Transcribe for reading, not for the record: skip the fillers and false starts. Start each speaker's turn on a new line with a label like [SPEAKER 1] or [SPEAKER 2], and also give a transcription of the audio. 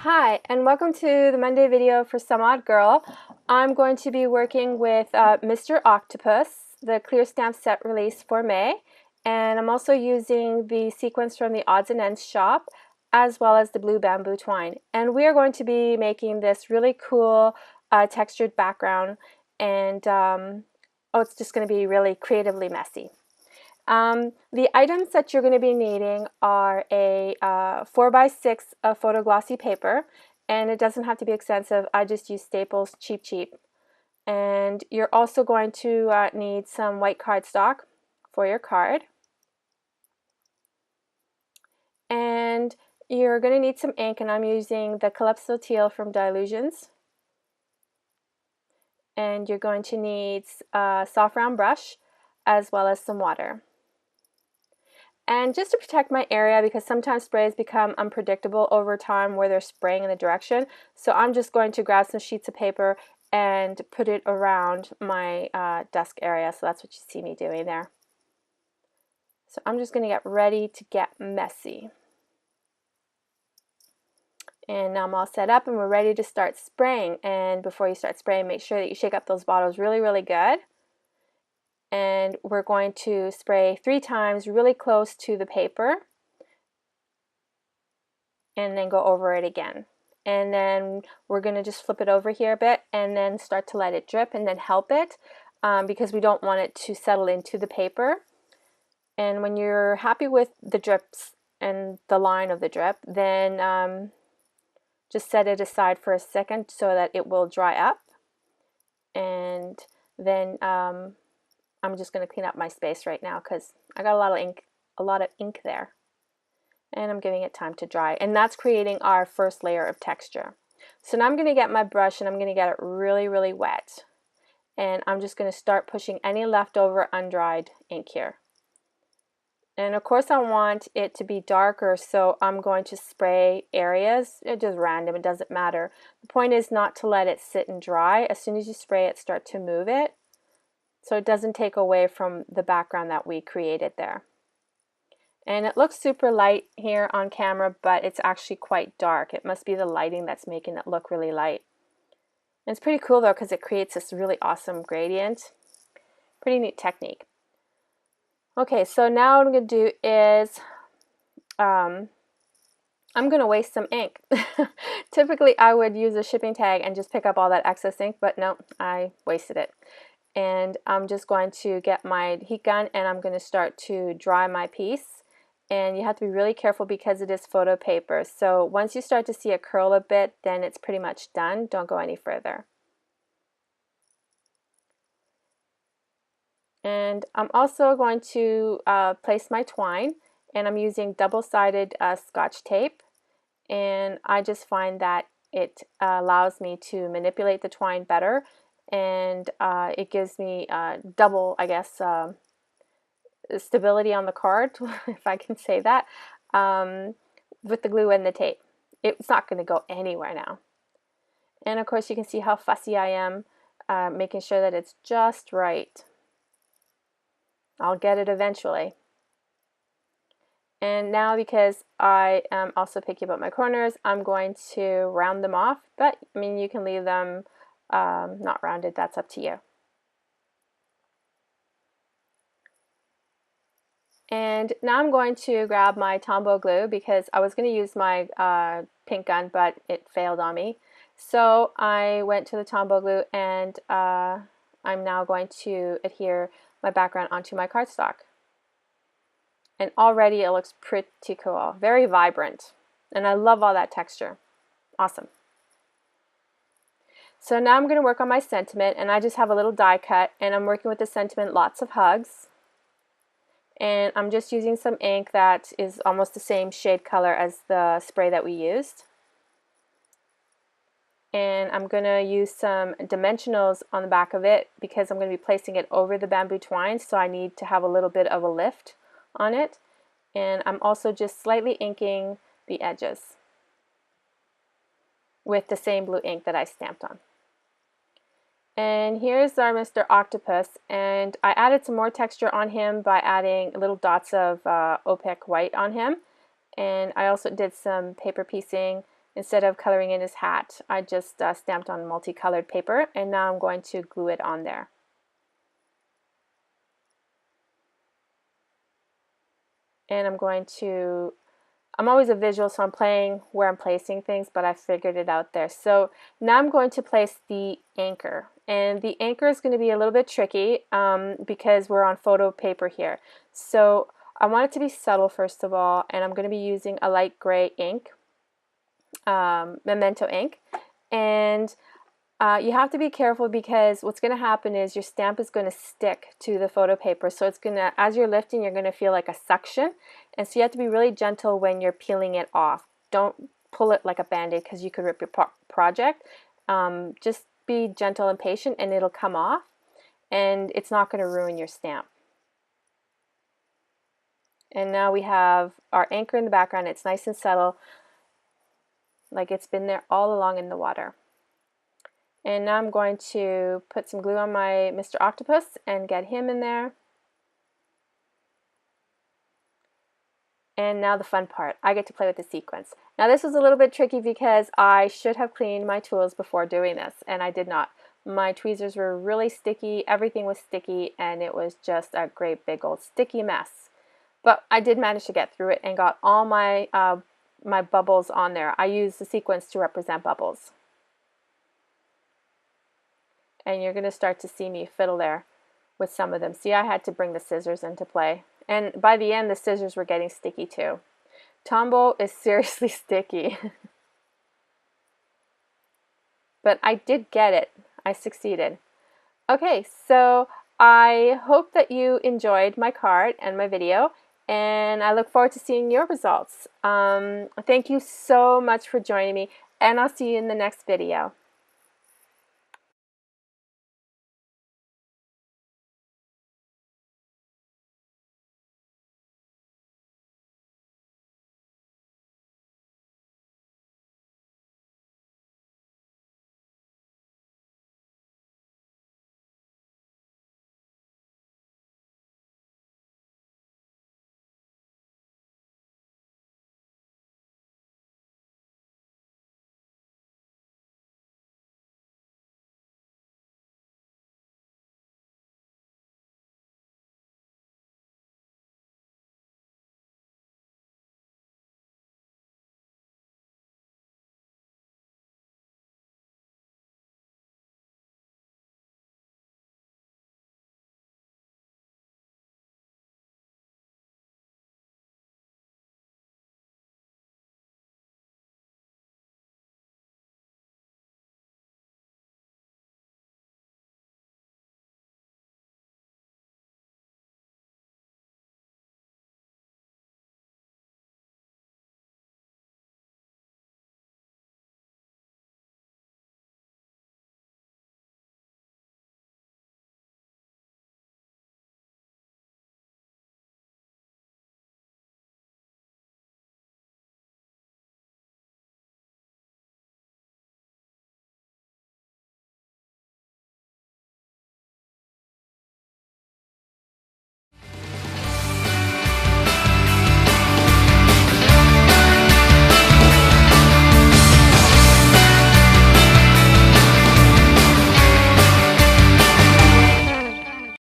[SPEAKER 1] Hi, and welcome to the Monday video for Some Odd Girl. I'm going to be working with Mr. Octopus, the clear stamp set release for May, and I'm also using the sequins from the Odds and Ends shop, as well as the blue bamboo twine. And we are going to be making this really cool textured background, and it's just going to be really creatively messy. The items that you're going to be needing are a 4x6 of photo glossy paper, and it doesn't have to be expensive. I just use Staples cheap. And you're also going to need some white cardstock for your card. And you're going to need some ink, and I'm using the Calypso Teal from Dilutions. And you're going to need a soft round brush as well as some water. And just to protect my area, because sometimes sprays become unpredictable over time where they're spraying in the direction, so I'm just going to grab some sheets of paper and put it around my desk area. So that's what you see me doing there. So I'm just going to get ready to get messy. And now I'm all set up and we're ready to start spraying. And before you start spraying, make sure that you shake up those bottles really good. And we're going to spray 3 times really close to the paper and then go over it again. And then we're going to just flip it over here a bit and then start to let it drip and then help it because we don't want it to settle into the paper. And when you're happy with the drips and the line of the drip, then just set it aside for a second so that it will dry up. And then I'm just going to clean up my space right now because I got a lot of ink there. And I'm giving it time to dry. And that's creating our first layer of texture. So now I'm going to get my brush and I'm going to get it really wet. And I'm just going to start pushing any leftover undried ink here. And of course I want it to be darker, so I'm going to spray areas. It's just random, it doesn't matter. The point is not to let it sit and dry. As soon as you spray it, start to move it, so it doesn't take away from the background that we created there. And it looks super light here on camera, but it's actually quite dark. It must be the lighting that's making it look really light. And it's pretty cool though because it creates this really awesome gradient. Pretty neat technique. Okay, so now what I'm going to do is I'm going to waste some ink. Typically I would use a shipping tag and just pick up all that excess ink, but no, I wasted it. And I'm just going to get my heat gun and I'm going to start to dry my piece. And you have to be really careful because it is photo paper. So once you start to see it curl a bit, then it's pretty much done. Don't go any further. And I'm also going to place my twine, and I'm using double-sided Scotch tape. And I just find that it allows me to manipulate the twine better, and it gives me double, I guess, stability on the card, if I can say that, with the glue and the tape. It's not going to go anywhere now. And of course you can see how fussy I am, making sure that it's just right. I'll get it eventually. And now, because I am also picky about my corners, I'm going to round them off, but I mean you can leave them not rounded, that's up to you. And now I'm going to grab my Tombow glue because I was going to use my pink gun, but it failed on me. So I went to the Tombow glue, and I'm now going to adhere my background onto my cardstock. And already it looks pretty cool, very vibrant, and I love all that texture. Awesome. So now I'm going to work on my sentiment, and I just have a little die cut, and I'm working with the sentiment Lots of Hugs. And I'm just using some ink that is almost the same shade color as the spray that we used. And I'm going to use some dimensionals on the back of it because I'm going to be placing it over the bamboo twine, so I need to have a little bit of a lift on it. And I'm also just slightly inking the edges with the same blue ink that I stamped on. And here's our Mr. Octopus, and I added some more texture on him by adding little dots of opaque white on him. And I also did some paper piecing Instead of coloring in his hat, I just stamped on multicolored paper, and now I'm going to glue it on there. And I'm always a visual, so I'm playing where I'm placing things, but I figured it out there. So now I'm going to place the anchor. And the anchor is going to be a little bit tricky because we're on photo paper here. So I want it to be subtle first of all, and I'm going to be using a light gray ink, Memento ink. And you have to be careful because what's going to happen is your stamp is going to stick to the photo paper. So it's going to, as you're lifting, you're going to feel like a suction. And so you have to be really gentle when you're peeling it off. Don't pull it like a band-aid because you could rip your project. Just be gentle and patient and it'll come off. And it's not going to ruin your stamp. And now we have our anchor in the background. It's nice and subtle, like it's been there all along in the water. And now I'm going to put some glue on my Mr. Octopus and get him in there. And now the fun part, I get to play with the sequins. Now this was a little bit tricky because I should have cleaned my tools before doing this, and I did not. My tweezers were really sticky, everything was sticky, and it was just a great big old sticky mess. But I did manage to get through it and got all my, my bubbles on there. I used the sequins to represent bubbles. And you're going to start to see me fiddle there with some of them. See, I had to bring the scissors into play. And by the end, the scissors were getting sticky too. Tombow is seriously sticky. But I did get it. I succeeded. Okay, so I hope that you enjoyed my card and my video, and I look forward to seeing your results. Thank you so much for joining me, and I'll see you in the next video.